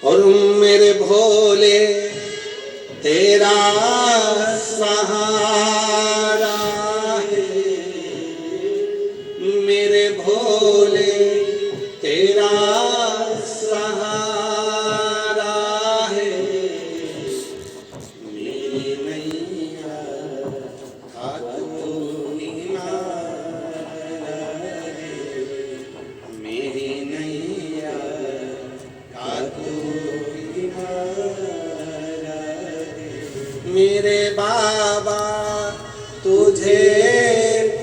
और मेरे भोले तेरा सहारा है, मेरे भोले तेरा सहारा है, मेरी नैया का तू किनारा है, मेरी नैया का तू किनारा है। मेरे बाबा तुझे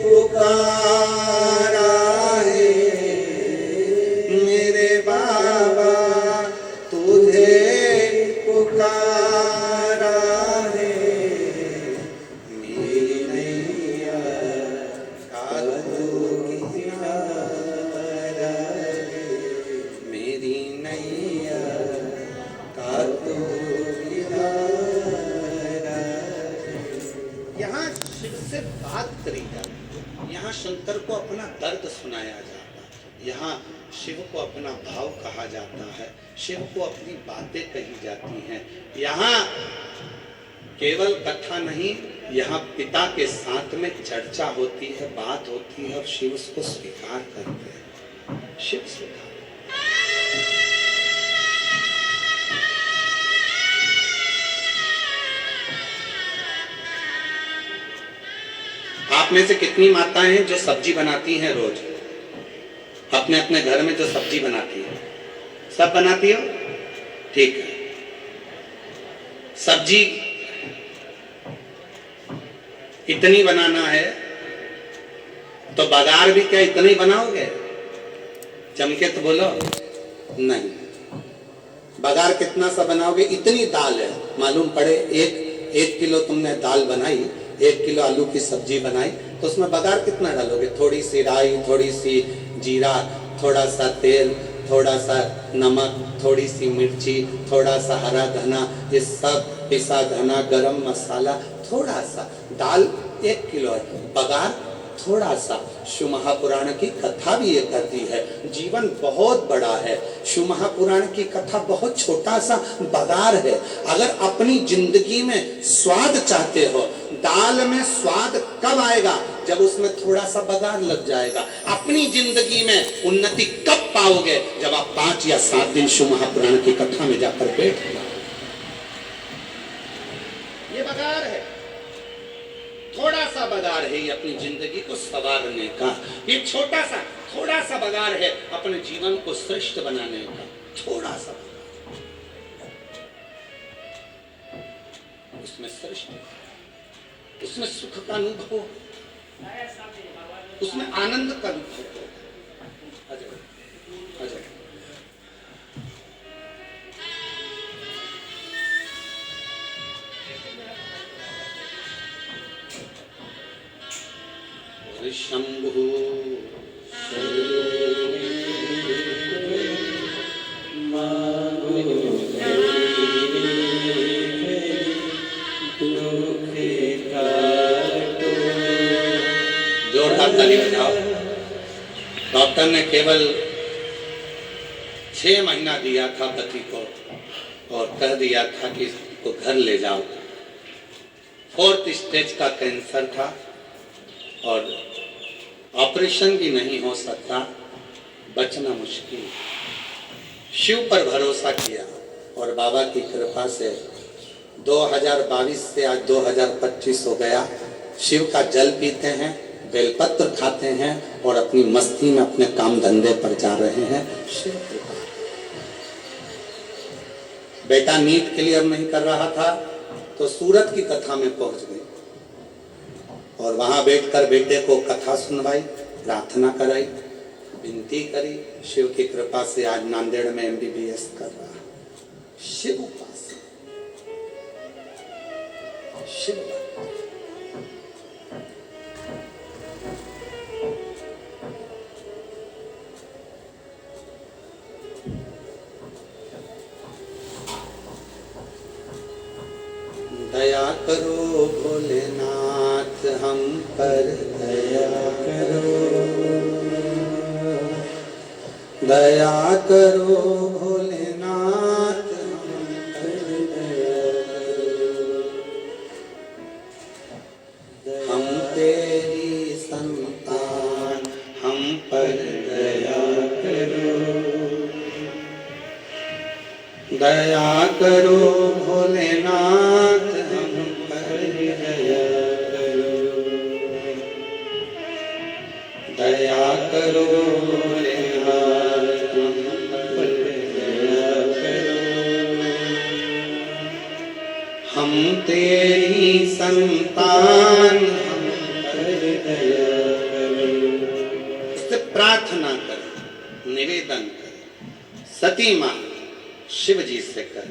पुकारा है, मेरे बाबा तुझे पुकारा है, मेरी नैया का तू किनारा है, मेरी नैया का तू किनारा है। यहाँ शिव से बात करी जाती है, यहाँ शंकर को अपना दर्द सुनाया जाता है, यहाँ शिव को अपना भाव कहा जाता है, शिव को अपनी बातें कही जाती हैं। यहाँ केवल कथा नहीं, यहाँ पिता के साथ में चर्चा होती है, बात होती है और शिव उसको स्वीकार करते हैं। शिव स्वीकार। आप में से कितनी माताएं हैं जो सब्जी बनाती हैं रोज अपने अपने घर में, जो सब्जी बनाती है? सब बनाती हो? ठीक है। सब्जी इतनी बनाना है तो बघार भी क्या इतना ही बनाओगे? चमके तो बोलो नहीं। बघार कितना सा बनाओगे? इतनी दाल है, मालूम पड़े एक किलो तुमने दाल बनाई, 1 किलो आलू की सब्जी बनाई, तो उसमें बघार कितना डालोगे? थोड़ी सी राई, थोड़ी सी जीरा, थोड़ा सा तेल, थोड़ा सा नमक, थोड़ी सी मिर्ची, थोड़ा सा हरा धना, ये सब पिसा धना, गरम मसाला, थोड़ा सा दाल 1 किलो है, बघार थोड़ा सा। शिव महापुराण की कथा भी ये कहती है, जीवन बहुत बड़ा है, शिव महापुराण की कथा बहुत छोटा सा बघार है। अगर अपनी जिंदगी में स्वाद चाहते हो, दाल में स्वाद कब आएगा? जब उसमें थोड़ा सा बघार लग जाएगा। अपनी जिंदगी में उन्नति कब पाओगे? जब आप 5 या 7 दिन शिव महापुराण की कथा में जाकर बैठ जाओ। ये बघार है, थोड़ा सा बघार है ये अपनी जिंदगी को संवारने का। ये थोड़ा सा बघार है अपने जीवन को श्रेष्ठ बनाने का। थोड़ा सा उसमें श्रेष्ठ, उसमें सुख का अनुभव, उसमें आनंद का अनुभव। अजय अजय शंभु जोरदार ताली बजाओ। डॉक्टर ने केवल 6 महीना दिया था पति को और कह दिया था कि इसको घर ले जाओ। 4th स्टेज का कैंसर था और ऑपरेशन भी नहीं हो सकता, बचना मुश्किल। शिव पर भरोसा किया और बाबा की कृपा से 2022 से आज 2025 हो गया। शिव का जल पीते हैं, बेलपत्र खाते हैं और अपनी मस्ती में अपने काम धंधे पर जा रहे हैं। शिव कृपा। बेटा नीट क्लियर नहीं कर रहा था तो सूरत की कथा में पहुंच गई और वहां बैठकर बेटे को कथा सुनवाई, प्रार्थना कराई, विनती करी। शिव की कृपा से आज नांदेड़ में MBBS कर रहा है। शिव उपासना, शिव दया करो भोलेनाथ हम पर, दया करो, दया करो भोलेनाथ दया करो भोलेनाथ हम पर दया करो, दया करो भोलेनाथ हम पर दया करो। हम तेरी संतान हम पर दया करो। इससे प्रार्थना करें, निवेदन करें, सती मां शिव जी से कर।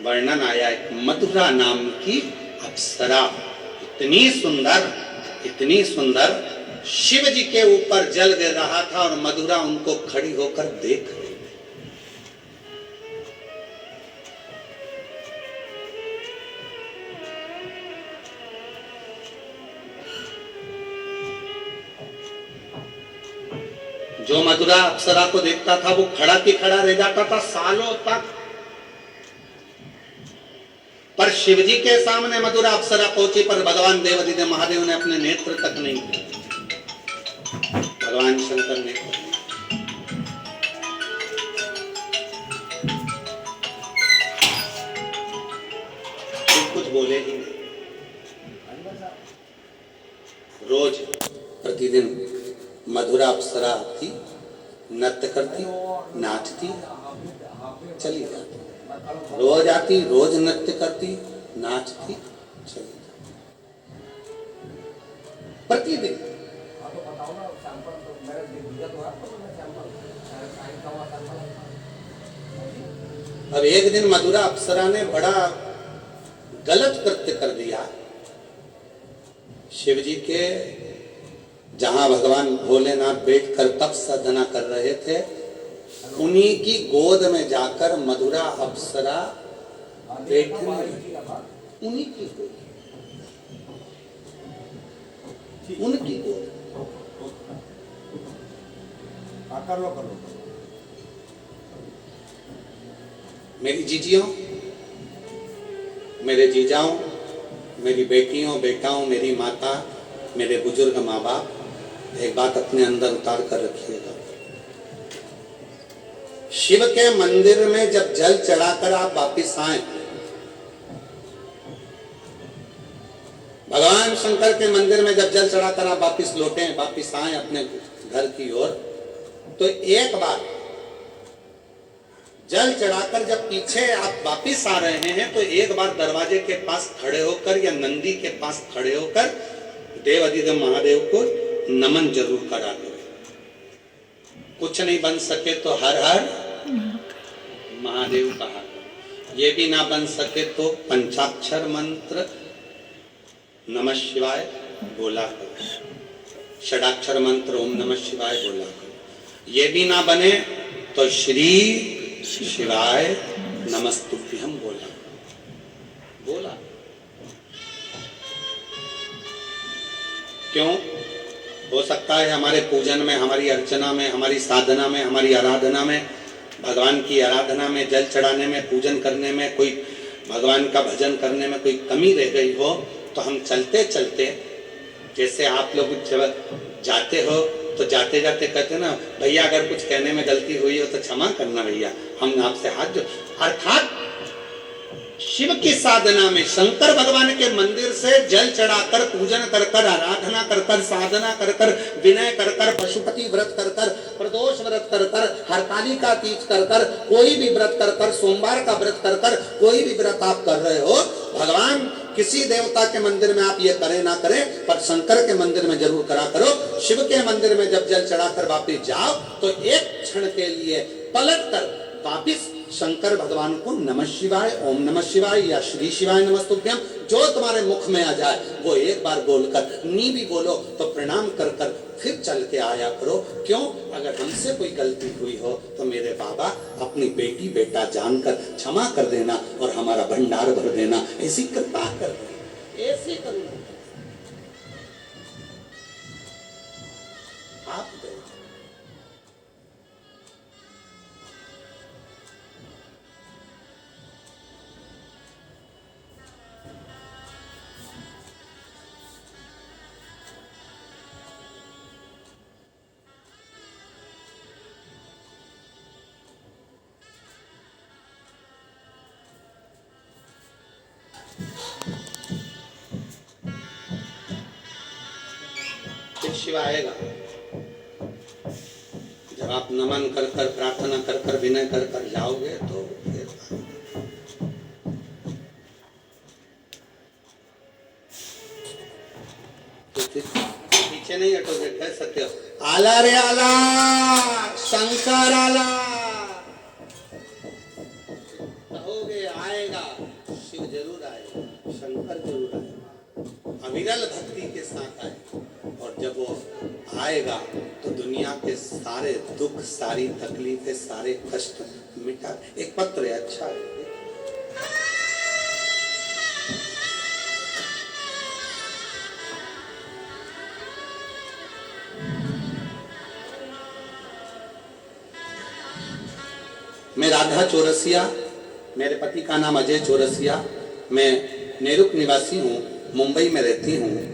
वर्णन आया एक मधुरा नाम की अप्सरा, इतनी सुंदर शिव जी के ऊपर जल गिर रहा था और मधुरा उनको खड़ी होकर देख रही। जो मधुरा अप्सरा को देखता था वो खड़ा की खड़ा रह जाता था सालों तक। पर शिवजी के सामने मधुरा अप्सरा पहुंची, पर भगवान देवादिदेव महादेव ने अपने नेत्र तक नहीं किए। भगवान शंकर ने कुछ बोले ही नहीं। रोज प्रतिदिन मधुरा अप्सरा आती, नृत्य करती, नाचती, चली जाती। रोज आती, रोज नृत्य करती, नाचती, चली जाती, प्रतिदिन। अब एक दिन मधुरा अप्सरा ने बड़ा गलत कृत्य कर दिया। शिव जी के जहां भगवान भोलेनाथ बैठकर तप साधना कर रहे थे, उन्हीं की गोद में जाकर मधुरा अप्सरा बैठी, उन्हीं की गोद, उनकी गोद। मेरी जीजियों, मेरे जीजाओं, मेरी बेटियों, बेटाओं, मेरी माता, मेरे बुजुर्ग माँ बाप, एक बात अपने अंदर उतार कर रखिएगा। शिव के मंदिर में जब जल चढ़ाकर आप वापिस आए, भगवान शंकर के मंदिर में जब जल चढ़ाकर आप वापिस लौटे, वापिस आए अपने घर की ओर, तो एक बार जल चढ़ाकर जब पीछे आप वापिस आ रहे हैं, तो एक बार दरवाजे के पास खड़े होकर या नंदी के पास खड़े होकर देवादिदेव महादेव को नमन जरूर करा दो। कुछ नहीं बन सके तो हर हर महादेव कहा करो। ये भी ना बन सके तो पंचाक्षर मंत्र नमः शिवाय बोला करो, षडाक्षर मंत्र ओम नमः शिवाय बोला करो। ये भी ना बने तो श्री शिवाय नमस्तुभ्यं बोला बोला। क्यों? हो सकता है हमारे पूजन में, हमारी अर्चना में, हमारी साधना में, हमारी आराधना में, भगवान की आराधना में, जल चढ़ाने में, पूजन करने में, कोई भगवान का भजन करने में कोई कमी रह गई हो, तो हम चलते चलते, जैसे आप लोग जब जाते हो तो जाते जाते कहते ना, भैया अगर कुछ कहने में गलती हुई हो तो क्षमा करना भैया, हम आपसे हाथ जोड़। अर्थात शिव की साधना में, शंकर भगवान के मंदिर से जल चढ़ाकर, पूजन कर कर, आराधना कर कर, साधना कर कर, विनय कर कर, पशुपति व्रत कर कर, प्रदोष व्रत कर कर, हरतालिका तीज कर कर, कोई भी व्रत कर कर, सोमवार का व्रत कर कर, कोई भी व्रत आप कर रहे हो, भगवान किसी देवता के मंदिर में आप ये करें ना करें, पर शंकर के मंदिर में जरूर करा करो। शिव के मंदिर में जब जल चढ़ाकर वापिस जाओ, तो एक क्षण के लिए पलट कर वापिस शंकर भगवान को नमः शिवाय, ओम नमः शिवाय या श्री शिवाय नमस्तुभ्यम, जो तुम्हारे मुख में आ जाए वो एक बार बोलकर, नी भी बोलो तो प्रणाम कर कर फिर चल के आया करो। क्यों? अगर हमसे कोई गलती हुई हो तो मेरे बाबा अपनी बेटी बेटा जानकर क्षमा कर देना और हमारा भंडार भर देना, ऐसी कृपा कर देना, ऐसी करुणा आप दे। शिव आएगा। जब आप नमन कर कर, प्रार्थना कर कर, विनय कर कर जाओगे तो फिर पीछे नहीं हटोगे। कह सकते हो आला रे आला, शंकर आला, कहोगे आएगा, शिव जरूर आएगा, शंकर जरूर आएगा, अविरल भक्ति के साथ आएगा। और जब वो आएगा तो दुनिया के सारे दुख, सारी तकलीफें, सारे कष्ट मिटा। एक पत्र है, अच्छा है, मैं राधा चौरसिया, मेरे पति का नाम अजय चौरसिया, मैं नेरुक निवासी हूँ, मुंबई में रहती हूँ।